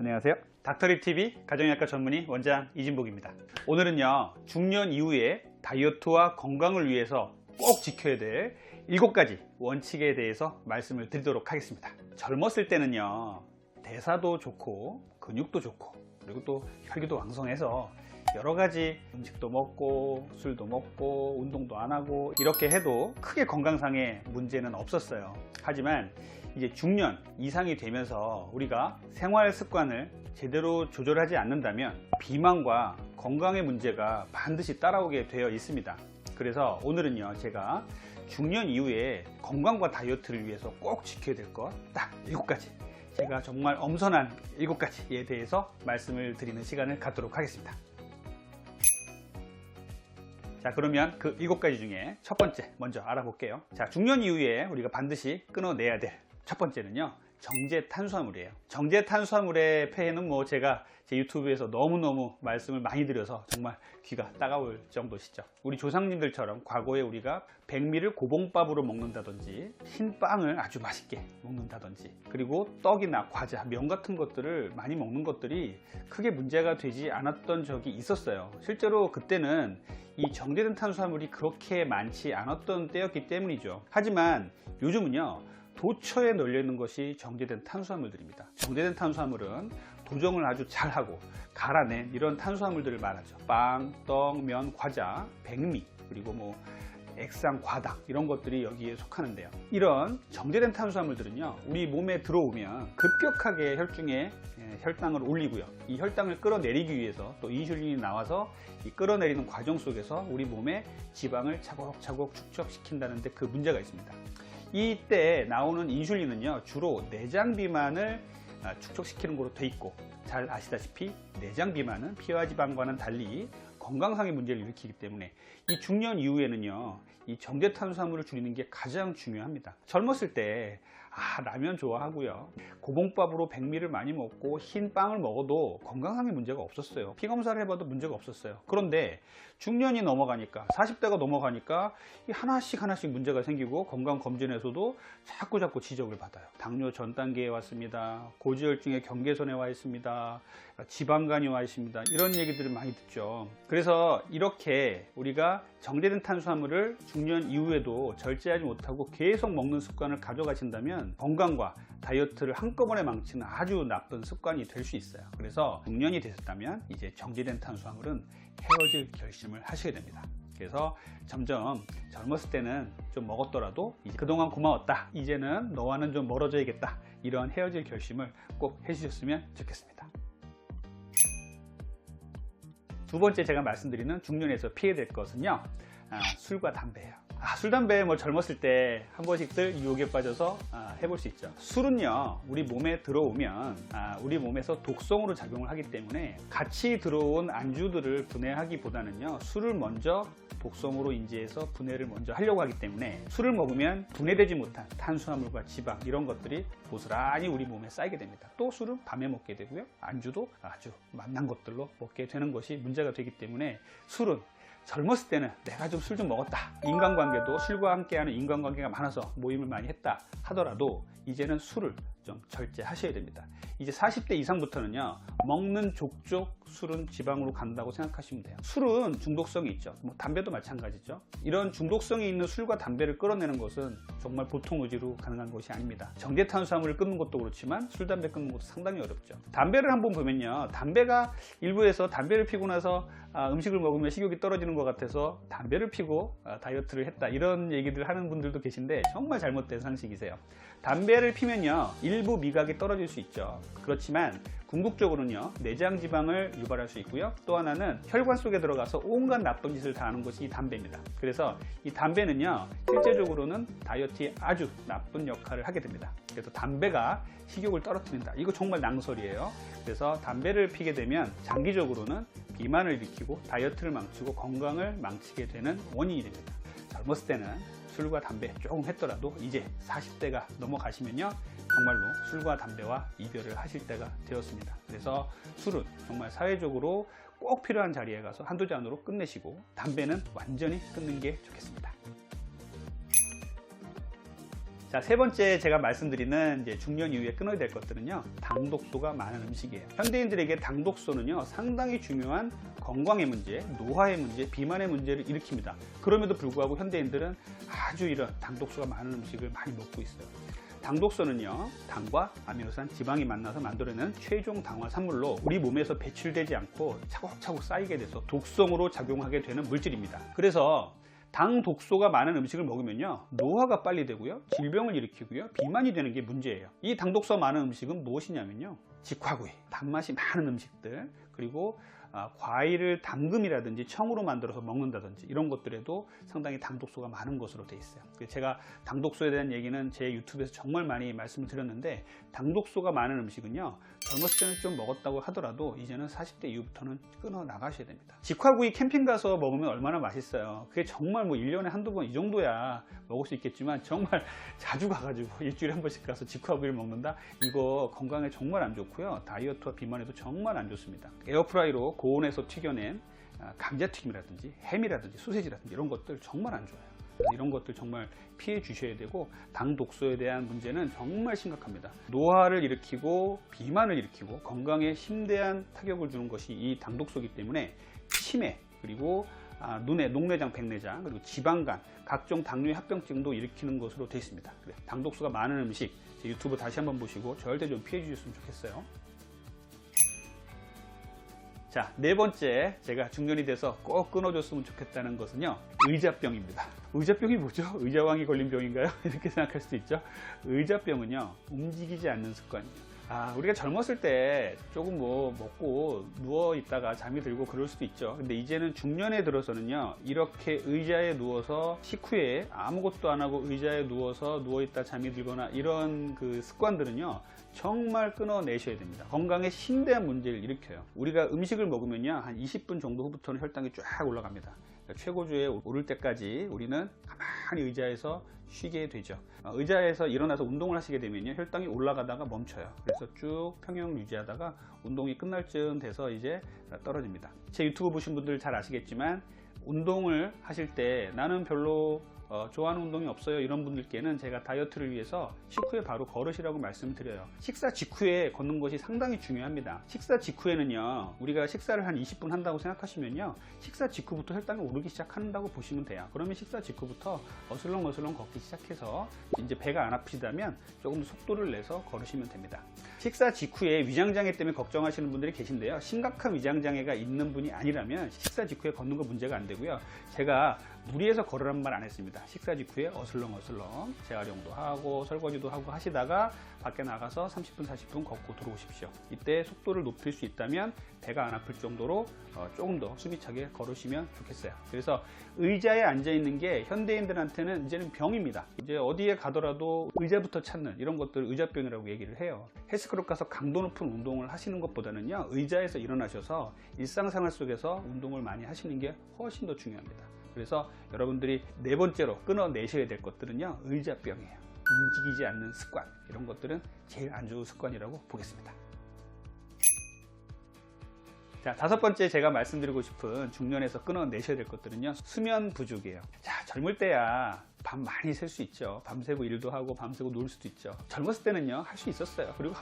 안녕하세요. 닥터립TV 가정의학과 전문의 원장 이진복입니다. 오늘은요, 중년 이후에 다이어트와 건강을 위해서 꼭 지켜야 될 7가지 원칙에 대해서 말씀을 드리도록 하겠습니다. 젊었을 때는요, 대사도 좋고 근육도 좋고 그리고 또 혈기도 왕성해서 여러가지 음식도 먹고 술도 먹고 운동도 안 하고 이렇게 해도 크게 건강상의 문제는 없었어요. 하지만 이제 중년 이상이 되면서 우리가 생활 습관을 제대로 조절하지 않는다면 비만과 건강의 문제가 반드시 따라오게 되어 있습니다. 그래서 오늘은요, 제가 중년 이후에 건강과 다이어트를 위해서 꼭 지켜야 될 것 딱 7가지, 제가 정말 엄선한 7가지에 대해서 말씀을 드리는 시간을 갖도록 하겠습니다. 자, 그러면 그 7가지 중에 첫 번째 먼저 알아볼게요. 자, 중년 이후에 우리가 반드시 끊어내야 될 첫 번째는요, 정제 탄수화물이에요. 정제 탄수화물의 폐해는 뭐 제가 제 유튜브에서 너무너무 말씀을 많이 드려서 정말 귀가 따가울 정도시죠. 우리 조상님들처럼 과거에 우리가 백미를 고봉밥으로 먹는다든지 흰빵을 아주 맛있게 먹는다든지 그리고 떡이나 과자, 면 같은 것들을 많이 먹는 것들이 크게 문제가 되지 않았던 적이 있었어요. 실제로 그때는 이 정제된 탄수화물이 그렇게 많지 않았던 때였기 때문이죠. 하지만 요즘은요, 도처에 널려 있는 것이 정제된 탄수화물들입니다. 정제된 탄수화물은 도정을 아주 잘하고 갈아낸 이런 탄수화물들을 말하죠. 빵, 떡, 면, 과자, 백미, 그리고 뭐 액상, 과당 이런 것들이 여기에 속하는데요. 이런 정제된 탄수화물들은요, 우리 몸에 들어오면 급격하게 혈중에 혈당을 올리고요, 이 혈당을 끌어내리기 위해서 또 인슐린이 나와서 이 끌어내리는 과정 속에서 우리 몸에 지방을 차곡차곡 축적시킨다는 데 그 문제가 있습니다. 이때 나오는 인슐린은요, 주로 내장 비만을 축적시키는 것으로 돼 있고, 잘 아시다시피 내장 비만은 피와 지방과는 달리 건강상의 문제를 일으키기 때문에 이 중년 이후에는요, 이 정제 탄수화물을 줄이는 게 가장 중요합니다. 젊었을 때 라면 좋아하고요, 고봉밥으로 백미를 많이 먹고 흰 빵을 먹어도 건강상의 문제가 없었어요. 피검사를 해봐도 문제가 없었어요. 그런데 중년이 넘어가니까, 40대가 넘어가니까 하나씩 문제가 생기고 건강검진에서도 자꾸 지적을 받아요. 당뇨 전 단계에 왔습니다, 고지혈증의 경계선에 와 있습니다, 지방간이 와 있습니다, 이런 얘기들을 많이 듣죠. 그래서 이렇게 우리가 정제된 탄수화물을 중년 이후에도 절제하지 못하고 계속 먹는 습관을 가져가신다면 건강과 다이어트를 한꺼번에 망치는 아주 나쁜 습관이 될 수 있어요. 그래서 중년이 되셨다면 이제 정제된 탄수화물은 헤어질 결심을 하셔야 됩니다. 그래서 점점 젊었을 때는 좀 먹었더라도 이제 그동안 고마웠다, 이제는 너와는 좀 멀어져야겠다, 이런 헤어질 결심을 꼭 해주셨으면 좋겠습니다. 두 번째 제가 말씀드리는 중년에서 피해야 될 것은요, 술과 담배예요. 술, 담배 뭐 젊었을 때 한 번씩들 유혹에 빠져서 해볼 수 있죠. 술은요, 우리 몸에 들어오면 우리 몸에서 독성으로 작용을 하기 때문에 같이 들어온 안주들을 분해하기보다는요, 술을 먼저 독성으로 인지해서 분해를 먼저 하려고 하기 때문에 술을 먹으면 분해되지 못한 탄수화물과 지방 이런 것들이 고스란히 우리 몸에 쌓이게 됩니다. 또 술은 밤에 먹게 되고요, 안주도 아주 맛난 것들로 먹게 되는 것이 문제가 되기 때문에 술은 젊었을 때는 내가 좀 술 좀 먹었다, 인간관계도 술과 함께하는 인간관계가 많아서 모임을 많이 했다 하더라도 이제는 술을 좀 절제하셔야 됩니다. 이제 40대 이상부터는요, 먹는 족족 술은 지방으로 간다고 생각하시면 돼요. 술은 중독성이 있죠. 뭐 담배도 마찬가지죠. 이런 중독성이 있는 술과 담배를 끌어내는 것은 정말 보통 의지로 가능한 것이 아닙니다. 정제 탄수화물을 끊는 것도 그렇지만 술, 담배 끊는 것도 상당히 어렵죠. 담배를 한번 보면요, 담배가 일부에서 담배를 피고 나서 음식을 먹으면 식욕이 떨어지는 것 같아서 담배를 피고 다이어트를 했다, 이런 얘기들 하는 분들도 계신데 정말 잘못된 상식이세요. 담배를 피면요, 일부 미각이 떨어질 수 있죠. 그렇지만 궁극적으로는요, 내장 지방을 유발할 수 있고요, 또 하나는 혈관 속에 들어가서 온갖 나쁜 짓을 다 하는 것이 이 담배입니다. 그래서 이 담배는요, 실제적으로는 다이어트에 아주 나쁜 역할을 하게 됩니다. 그래서 담배가 식욕을 떨어뜨린다, 이거 정말 낭설이에요. 그래서 담배를 피게 되면 장기적으로는 비만을 일으키고 다이어트를 망치고 건강을 망치게 되는 원인이 됩니다. 젊었을 때는 술과 담배 조금 했더라도 이제 40대가 넘어가시면요, 정말로 술과 담배와 이별을 하실 때가 되었습니다. 그래서 술은 정말 사회적으로 꼭 필요한 자리에 가서 한두 잔으로 끝내시고, 담배는 완전히 끊는 게 좋겠습니다. 자, 세 번째 제가 말씀드리는 이제 중년 이후에 끊어야 될 것들은요, 당독소가 많은 음식이에요. 현대인들에게 당독소는요, 상당히 중요한 건강의 문제, 노화의 문제, 비만의 문제를 일으킵니다. 그럼에도 불구하고 현대인들은 아주 이런 당독소가 많은 음식을 많이 먹고 있어요. 당독소는요, 당과 아미노산, 지방이 만나서 만들어내는 최종 당화 산물로 우리 몸에서 배출되지 않고 차곡차곡 쌓이게 돼서 독성으로 작용하게 되는 물질입니다. 그래서 당 독소가 많은 음식을 먹으면요, 노화가 빨리 되고요, 질병을 일으키고요, 비만이 되는 게 문제예요. 이 당독소가 많은 음식은 무엇이냐면요, 직화구이, 단맛이 많은 음식들, 그리고 과일을 당금이라든지 청으로 만들어서 먹는다든지 이런 것들에도 상당히 당독소가 많은 것으로 되어 있어요. 제가 당독소에 대한 얘기는 제 유튜브에서 정말 많이 말씀을 드렸는데, 당독소가 많은 음식은요, 젊었을 때는 좀 먹었다고 하더라도 이제는 40대 이후부터는 끊어 나가셔야 됩니다. 직화구이 캠핑 가서 먹으면 얼마나 맛있어요. 그게 정말 뭐 1년에 한두 번 이 정도야 먹을 수 있겠지만, 정말 자주 가가지고 일주일에 한 번씩 가서 직화구이를 먹는다? 이거 건강에 정말 안 좋고요, 다이어트와 비만에도 정말 안 좋습니다. 에어프라이로 고온에서 튀겨낸 감자튀김이라든지 햄이라든지 소세지라든지 이런 것들 정말 안 좋아요. 이런 것들 정말 피해 주셔야 되고, 당 독소에 대한 문제는 정말 심각합니다. 노화를 일으키고 비만을 일으키고 건강에 심대한 타격을 주는 것이 이 당 독소이기 때문에 치매, 그리고 눈의 녹내장, 백내장, 그리고 지방간, 각종 당뇨의 합병증도 일으키는 것으로 되어 있습니다. 당 독소가 많은 음식, 제 유튜브 다시 한번 보시고 절대 좀 피해 주셨으면 좋겠어요. 자, 네 번째 제가 중년이 돼서 꼭 끊어줬으면 좋겠다는 것은요, 의자병입니다. 의자병이 뭐죠? 의자왕이 걸린 병인가요? 이렇게 생각할 수도 있죠. 의자병은요, 움직이지 않는 습관이에요. 우리가 젊었을 때 조금 뭐 먹고 누워 있다가 잠이 들고 그럴 수도 있죠. 근데 이제는 중년에 들어서는요, 이렇게 의자에 누워서 식후에 아무것도 안 하고 의자에 누워서 누워 있다 잠이 들거나 이런 그 습관들은요, 정말 끊어내셔야 됩니다. 건강에 심대한 문제를 일으켜요. 우리가 음식을 먹으면요, 한 20분 정도 후부터는 혈당이 쫙 올라갑니다. 최고조에 오를 때까지 우리는 가만히 의자에서 쉬게 되죠. 의자에서 일어나서 운동을 하시게 되면요, 혈당이 올라가다가 멈춰요. 그래서 쭉 평형을 유지하다가 운동이 끝날 쯤 돼서 이제 떨어집니다. 제 유튜브 보신 분들 잘 아시겠지만, 운동을 하실 때 나는 별로 좋아하는 운동이 없어요, 이런 분들께는 제가 다이어트를 위해서 식후에 바로 걸으시라고 말씀드려요. 식사 직후에 걷는 것이 상당히 중요합니다. 식사 직후에는요, 우리가 식사를 한 20분 한다고 생각하시면요, 식사 직후부터 혈당이 오르기 시작한다고 보시면 돼요. 그러면 식사 직후부터 어슬렁어슬렁 걷기 시작해서 이제 배가 안 아프시다면 조금 더 속도를 내서 걸으시면 됩니다. 식사 직후에 위장장애 때문에 걱정하시는 분들이 계신데요, 심각한 위장장애가 있는 분이 아니라면 식사 직후에 걷는 거 문제가 안 되고요, 제가 무리해서 걸으란 말 안 했습니다. 식사 직후에 어슬렁어슬렁 재활용도 하고 설거지도 하고 하시다가 밖에 나가서 30분 40분 걷고 들어오십시오. 이때 속도를 높일 수 있다면 배가 안 아플 정도로 조금 더 숨이 차게 걸으시면 좋겠어요. 그래서 의자에 앉아 있는 게 현대인들한테는 이제는 병입니다. 이제 어디에 가더라도 의자부터 찾는 이런 것들 의자병이라고 얘기를 해요. 헬스클럽 가서 강도 높은 운동을 하시는 것보다는요, 의자에서 일어나셔서 일상생활 속에서 운동을 많이 하시는 게 훨씬 더 중요합니다. 그래서 여러분들이 네 번째로 끊어내셔야 될 것들은요, 의자병이에요. 움직이지 않는 습관, 이런 것들은 제일 안 좋은 습관이라고 보겠습니다. 자, 다섯 번째 제가 말씀드리고 싶은 중년에서 끊어내셔야 될 것들은요, 수면 부족이에요. 자, 젊을 때야 밤 많이 셀 수 있죠. 밤새고 일도 하고 밤새고 놀 수도 있죠. 젊었을 때는요, 할 수 있었어요. 그리고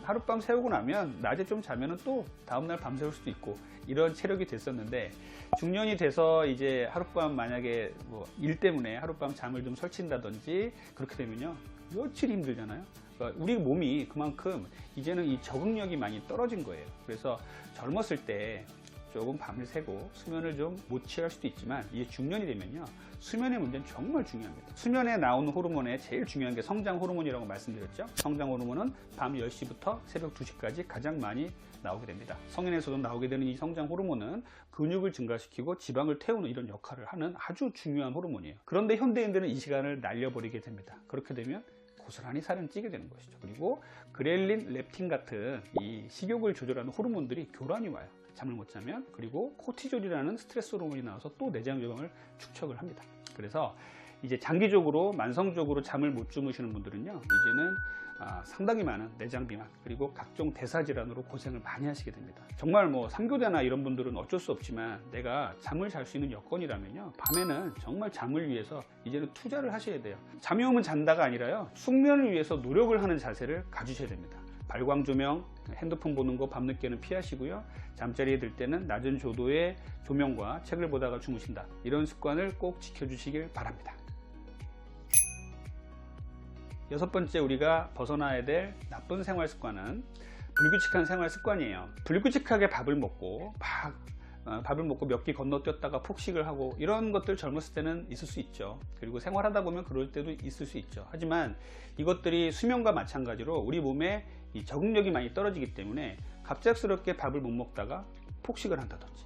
하룻밤 새우고 나면 낮에 좀 자면은 또 다음날 밤새울 수도 있고 이런 체력이 됐었는데, 중년이 돼서 이제 하룻밤 만약에 뭐 일 때문에 하룻밤 잠을 좀 설친다든지 그렇게 되면요, 며칠 힘들잖아요. 그러니까 우리 몸이 그만큼 이제는 이 적응력이 많이 떨어진 거예요. 그래서 젊었을 때 조금 밤을 새고 수면을 좀 못 취할 수도 있지만, 이게 중년이 되면요, 수면의 문제는 정말 중요합니다. 수면에 나오는 호르몬에 제일 중요한 게 성장 호르몬이라고 말씀드렸죠. 성장 호르몬은 밤 10시부터 새벽 2시까지 가장 많이 나오게 됩니다. 성인에서도 나오게 되는 이 성장 호르몬은 근육을 증가시키고 지방을 태우는 이런 역할을 하는 아주 중요한 호르몬이에요. 그런데 현대인들은 이 시간을 날려버리게 됩니다. 그렇게 되면 고스란히 살은 찌게 되는 것이죠. 그리고 그렐린, 렙틴 같은 이 식욕을 조절하는 호르몬들이 교란이 와요. 잠을 못 자면. 그리고 코티졸이라는 스트레스 호르몬이 나와서 또 내장 지방을 축적을 합니다. 그래서 이제 장기적으로 만성적으로 잠을 못 주무시는 분들은요, 이제는 상당히 많은 내장 비만 그리고 각종 대사 질환으로 고생을 많이 하시게 됩니다. 정말 뭐 3교대나 이런 분들은 어쩔 수 없지만 내가 잠을 잘 수 있는 여건이라면요, 밤에는 정말 잠을 위해서 이제는 투자를 하셔야 돼요. 잠이 오면 잔다가 아니라요, 숙면을 위해서 노력을 하는 자세를 가지셔야 됩니다. 발광 조명, 핸드폰 보는 거 밤늦게는 피하시고요. 잠자리에 들 때는 낮은 조도의 조명과 책을 보다가 주무신다. 이런 습관을 꼭 지켜주시길 바랍니다. 6번째, 우리가 벗어나야 될 나쁜 생활 습관은 불규칙한 생활 습관이에요. 불규칙하게 밥을 먹고 몇 끼 건너뛰었다가 폭식을 하고 이런 것들 젊었을 때는 있을 수 있죠. 그리고 생활하다 보면 그럴 때도 있을 수 있죠. 하지만 이것들이 수면과 마찬가지로 우리 몸에 이 적응력이 많이 떨어지기 때문에 갑작스럽게 밥을 못 먹다가 폭식을 한다든지,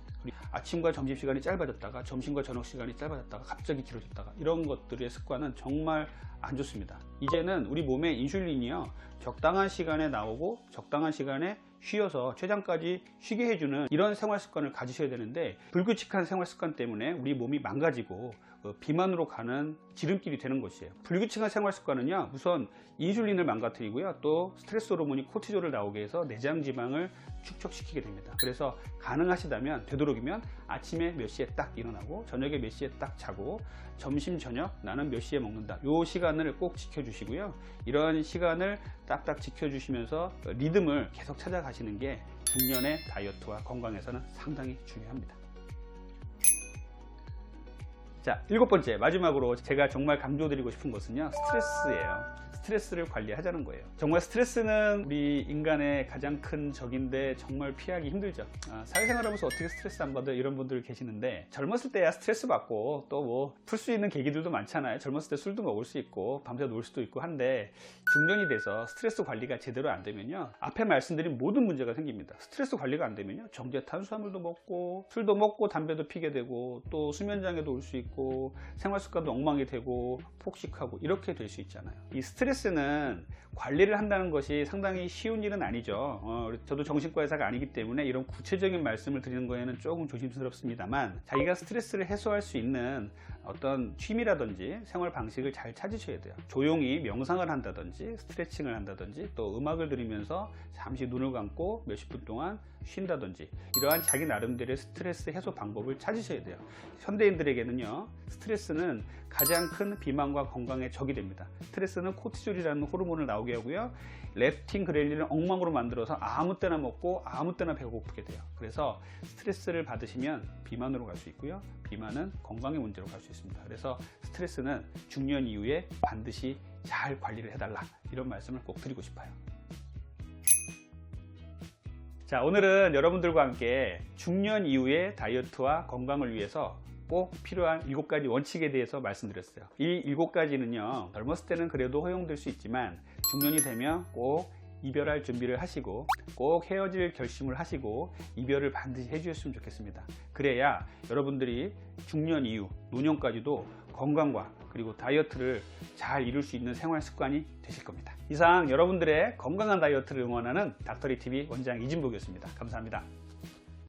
아침과 점심시간이 짧아졌다가 점심과 저녁시간이 짧아졌다가 갑자기 길어졌다가, 이런 것들의 습관은 정말 안 좋습니다. 이제는 우리 몸에 인슐린이요, 적당한 시간에 나오고 적당한 시간에 쉬어서 췌장까지 쉬게 해주는 이런 생활 습관을 가지셔야 되는데, 불규칙한 생활 습관 때문에 우리 몸이 망가지고 비만으로 가는 지름길이 되는 것이에요. 불규칙한 생활 습관은요, 우선 인슐린을 망가뜨리고요, 또 스트레스 호르몬이 코티졸을 나오게 해서 내장 지방을 축적시키게 됩니다. 그래서 가능하시다면, 되도록이면 아침에 몇 시에 딱 일어나고 저녁에 몇 시에 딱 자고, 점심 저녁 나는 몇 시에 먹는다, 요 시간을 꼭 지켜주시고요. 이런 시간을 딱딱 지켜주시면서 리듬을 계속 찾아가시는 게 중년의 다이어트와 건강에서는 상당히 중요합니다. 자, 7번째, 마지막으로 제가 정말 강조드리고 싶은 것은요, 스트레스예요. 스트레스를 관리하자는 거예요. 정말 스트레스는 우리 인간의 가장 큰 적인데 정말 피하기 힘들죠. 사회생활하면서 어떻게 스트레스 안 받아요? 이런 분들 계시는데, 젊었을 때야 스트레스 받고 또 뭐 풀 수 있는 계기들도 많잖아요. 젊었을 때 술도 먹을 수 있고 밤새 놀 수도 있고 한데, 중년이 돼서 스트레스 관리가 제대로 안 되면요, 앞에 말씀드린 모든 문제가 생깁니다. 스트레스 관리가 안 되면요, 정제 탄수화물도 먹고 술도 먹고 담배도 피게 되고, 또 수면장애도 올 수 있고 생활 습관도 엉망이 되고 폭식하고 이렇게 될 수 있잖아요. 이 스트레스는 관리를 한다는 것이 상당히 쉬운 일은 아니죠. 저도 정신과 의사가 아니기 때문에 이런 구체적인 말씀을 드리는 거에는 조금 조심스럽습니다만, 자기가 스트레스를 해소할 수 있는 어떤 취미라든지 생활 방식을 잘 찾으셔야 돼요. 조용히 명상을 한다든지 스트레칭을 한다든지, 또 음악을 들으면서 잠시 눈을 감고 몇십 분 동안 쉰다든지, 이러한 자기 나름대로의 스트레스 해소 방법을 찾으셔야 돼요. 현대인들에게는요, 스트레스는 가장 큰 비만과 건강의 적이 됩니다. 스트레스는 코티졸이라는 호르몬을 나오게 하고요, 렙틴 그렐린을 엉망으로 만들어서 아무 때나 먹고 아무 때나 배고프게 돼요. 그래서 스트레스를 받으시면 비만으로 갈 수 있고요, 비만은 건강의 문제로 갈 수 있습니다. 그래서 스트레스는 중년 이후에 반드시 잘 관리를 해달라, 이런 말씀을 꼭 드리고 싶어요. 자, 오늘은 여러분들과 함께 중년 이후의 다이어트와 건강을 위해서 꼭 필요한 7가지 원칙에 대해서 말씀드렸어요. 이 7가지는요, 젊었을 때는 그래도 허용될 수 있지만 중년이 되면 꼭 이별할 준비를 하시고, 꼭 헤어질 결심을 하시고 이별을 반드시 해주셨으면 좋겠습니다. 그래야 여러분들이 중년 이후 노년까지도 건강과 그리고 다이어트를 잘 이룰 수 있는 생활 습관이 되실 겁니다. 이상 여러분들의 건강한 다이어트를 응원하는 닥터리TV 원장 이진복이었습니다. 감사합니다.